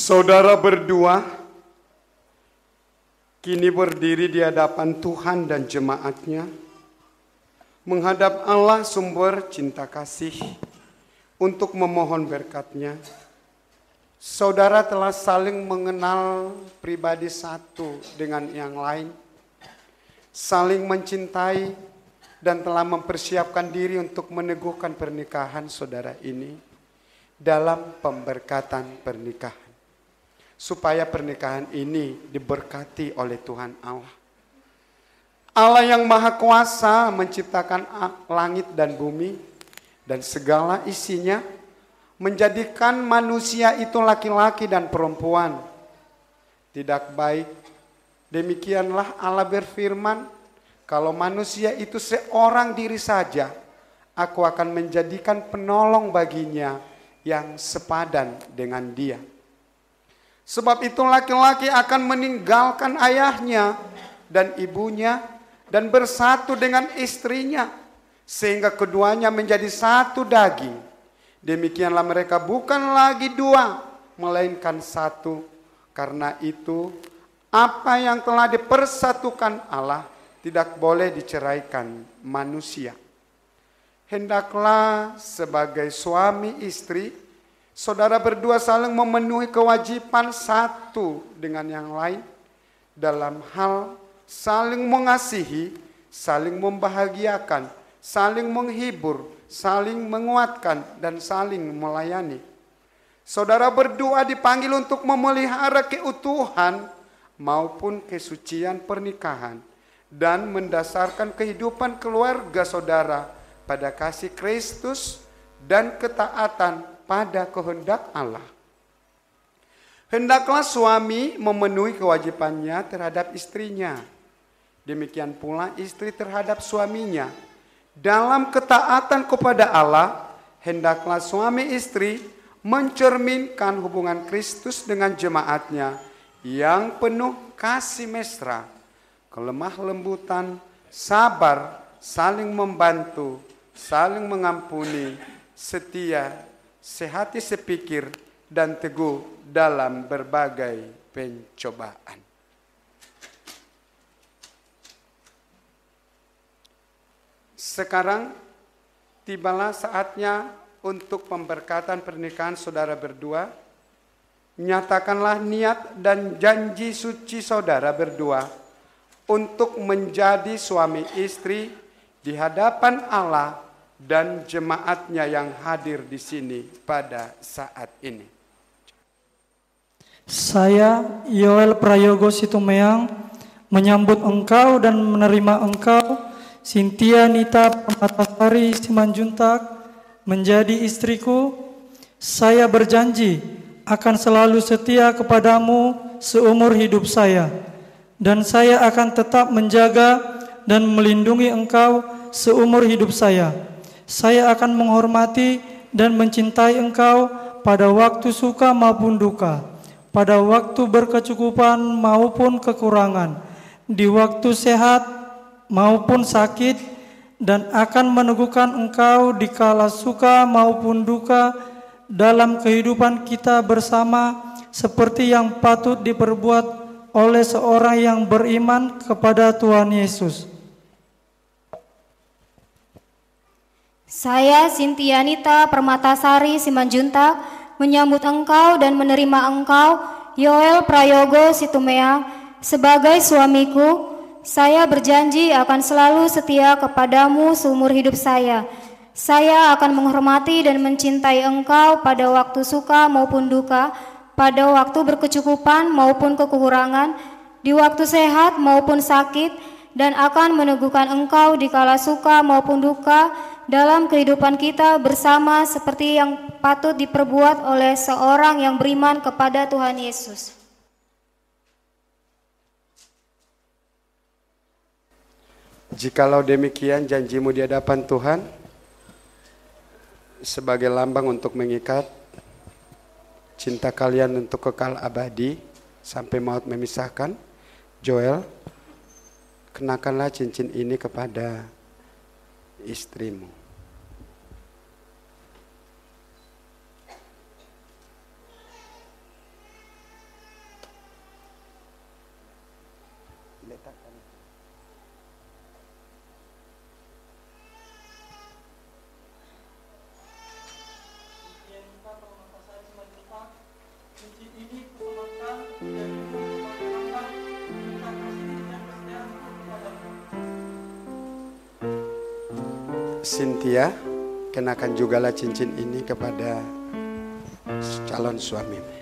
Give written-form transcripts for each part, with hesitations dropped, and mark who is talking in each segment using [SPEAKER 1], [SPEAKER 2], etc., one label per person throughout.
[SPEAKER 1] Saudara berdua kini berdiri di hadapan Tuhan dan jemaatnya, menghadap Allah sumber cinta kasih untuk memohon berkat-Nya. Saudara telah saling mengenal pribadi satu dengan yang lain, saling mencintai dan telah mempersiapkan diri untuk meneguhkan pernikahan saudara ini dalam pemberkatan pernikahan. Supaya pernikahan ini diberkati oleh Tuhan Allah. Allah yang Maha Kuasa menciptakan langit dan bumi dan segala isinya, menjadikan manusia itu laki-laki dan perempuan. Tidak baik. Demikianlah Allah berfirman, kalau manusia itu seorang diri saja, aku akan menjadikan penolong baginya yang sepadan dengan dia. Sebab itu laki-laki akan meninggalkan ayahnya dan ibunya dan bersatu dengan istrinya, sehingga keduanya menjadi satu daging. Demikianlah mereka bukan lagi dua, melainkan satu. Karena itu, apa yang telah dipersatukan Allah tidak boleh diceraikan manusia. Hendaklah sebagai suami istri, saudara berdua saling memenuhi kewajiban satu dengan yang lain dalam hal saling mengasihi, saling membahagiakan, saling menghibur, saling menguatkan, dan saling melayani. Saudara berdua dipanggil untuk memelihara keutuhan maupun kesucian pernikahan dan mendasarkan kehidupan keluarga saudara pada kasih Kristus dan ketaatan pada kehendak Allah. Hendaklah suami memenuhi kewajibannya terhadap istrinya. Demikian pula istri terhadap suaminya. Dalam ketaatan kepada Allah, hendaklah suami istri mencerminkan hubungan Kristus dengan jemaatnya yang penuh kasih mesra, kelemah lembutan, sabar, saling membantu, saling mengampuni, setia, sehati sepikir, dan teguh dalam berbagai pencobaan. Sekarang tibalah saatnya untuk pemberkatan pernikahan saudara berdua. Nyatakanlah niat dan janji suci saudara berdua untuk menjadi suami istri di hadapan Allah dan jemaatnya yang hadir di sini pada saat ini.
[SPEAKER 2] Saya, Yoel Prayogo Situmeang, menyambut engkau dan menerima engkau, Cynthia Nita Permatasari Simanjuntak, menjadi istriku. Saya berjanji akan selalu setia kepadamu seumur hidup saya, dan saya akan tetap menjaga dan melindungi engkau seumur hidup saya. Saya akan menghormati dan mencintai engkau pada waktu suka maupun duka, pada waktu berkecukupan maupun kekurangan, di waktu sehat maupun sakit, dan akan meneguhkan engkau di kala suka maupun duka dalam kehidupan kita bersama, seperti yang patut diperbuat oleh seorang yang beriman kepada Tuhan Yesus.
[SPEAKER 3] Saya, Cynthia Nita Permatasari Simanjuntak, menyambut engkau dan menerima engkau, Yoel Prayogo Situmeang, sebagai suamiku. Saya berjanji akan selalu setia kepadamu seumur hidup saya. Saya akan menghormati dan mencintai engkau pada waktu suka maupun duka, pada waktu berkecukupan maupun kekurangan, di waktu sehat maupun sakit, dan akan meneguhkan engkau di kala suka maupun duka dalam kehidupan kita bersama, seperti yang patut diperbuat oleh seorang yang beriman kepada Tuhan Yesus.
[SPEAKER 1] Jikalau demikian janjimu di hadapan Tuhan sebagai lambang untuk mengikat cinta kalian untuk kekal abadi sampai maut memisahkan, Joel, kenakanlah cincin ini kepada istrimu. letakkan. Cynthia, kenakan jugalah cincin ini kepada calon suamimu.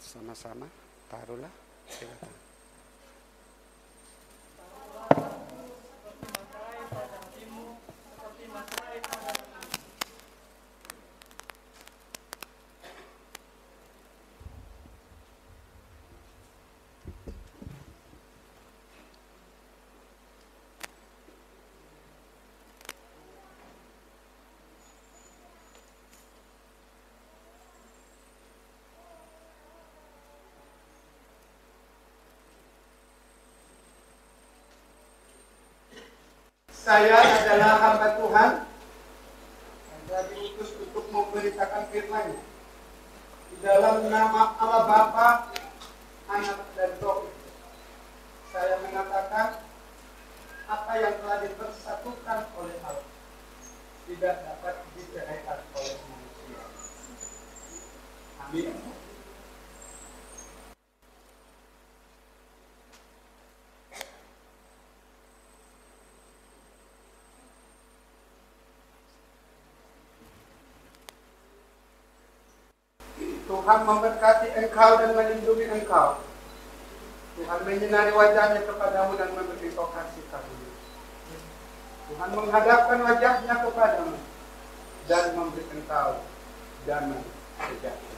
[SPEAKER 1] Sama-sama, taruhlah. Silakan. Saya adalah hamba Tuhan yang telah diutus untuk memberitakan firman-Nya. Di dalam nama Allah Bapa, Anak dan Roh. Saya mengatakan apa yang telah dipersatukan oleh Allah tidak dapat diceraikan oleh manusia. Amin. Tuhan memberkati engkau dan melindungi engkau. Tuhan menyinari wajahnya kepadamu dan memberi kau kasih karunia. Tuhan menghadapkan wajahnya kepadamu dan memberi engkau damai sejahtera.